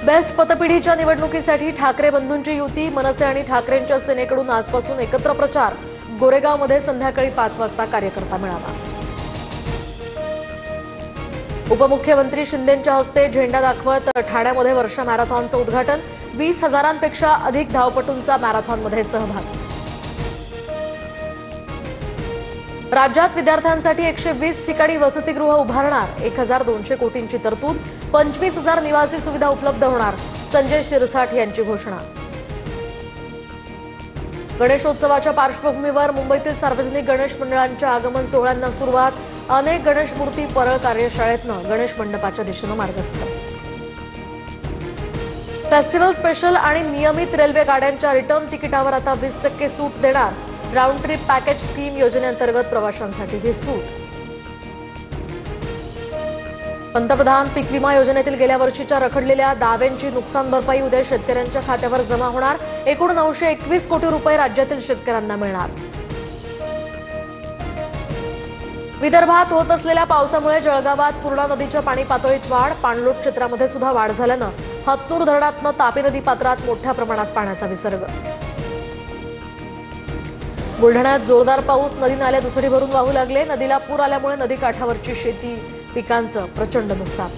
Best पतपिढीच्या निवडणुकीसाठी ठाकरे बंधूंची युती, मनसे आणि ठाकरेंच्या सेनेकडून आजपासून एकत्र प्रचार। गोरेगावमध्ये संध्याकाळी 5 वाजता कार्यकर्ता मेळावा। उपमुख्यमंत्री शिंदेंच्या हस्ते झेंडा दाखवत ठाण्यामध्ये वर्षा मॅरेथॉनचं उद्घाटन। 20,000पेक्षा अधिक धावपटूंचा मॅरेथॉनमध्ये सहभाग। राज्यात विद्यार्थ्यांसाठी 120 ठिकाणी वसतिगृह उभारणार। 1,200 कोटींची तरतूद। 25,000 निवासी सुविधा उपलब्ध होणार। संजय शिरसाट यांची घोषणा। गणेशोत्सवाच्या पार्श्वभूमीवर मुंबईतील सार्वजनिक गणेश मंडळांच्या आगमन सोहळ्यांना सुरुवात। अनेक गणेश मूर्ती परळ कार्यशाळेतनं गणेश मंडपाच्या दिशेनं मार्गस्थ। फेस्टिवल स्पेशल आणि नियमित रेल्वे गाड्यांच्या रिटर्न तिकिटावर आता 20% सूट देणार। राऊंड ट्रिप पॅकेज स्कीम योजनेअंतर्गत प्रवाशांसाठी ही सूट। पंतप्रधान पीक विमा योजनेतील गेल्या वर्षीच्या रखडलेल्या दाव्यांची नुकसान भरपाई उद्या शेतकऱ्यांच्या खात्यावर जमा होणार। एकूण 921 कोटी रुपये राज्यातील शेतकऱ्यांना मिळणार। विदर्भात होत असलेल्या पावसामुळे जळगावात पूर्णा नदीच्या पाणी पातळीत वाढ। पाणलोट क्षेत्रामध्ये सुद्धा वाढ झाल्यानं हतनूर धरणातनं तापी नदी पात्रात मोठ्या प्रमाणात पाण्याचा विसर्ग। बुलढाण्यात जोरदार पाऊस। नदी नाले दुथडी भरून वाहू लागले। नदीला पूर आल्यामुळे नदी काठावरची शेती पिकांचं प्रचंड नुकसान।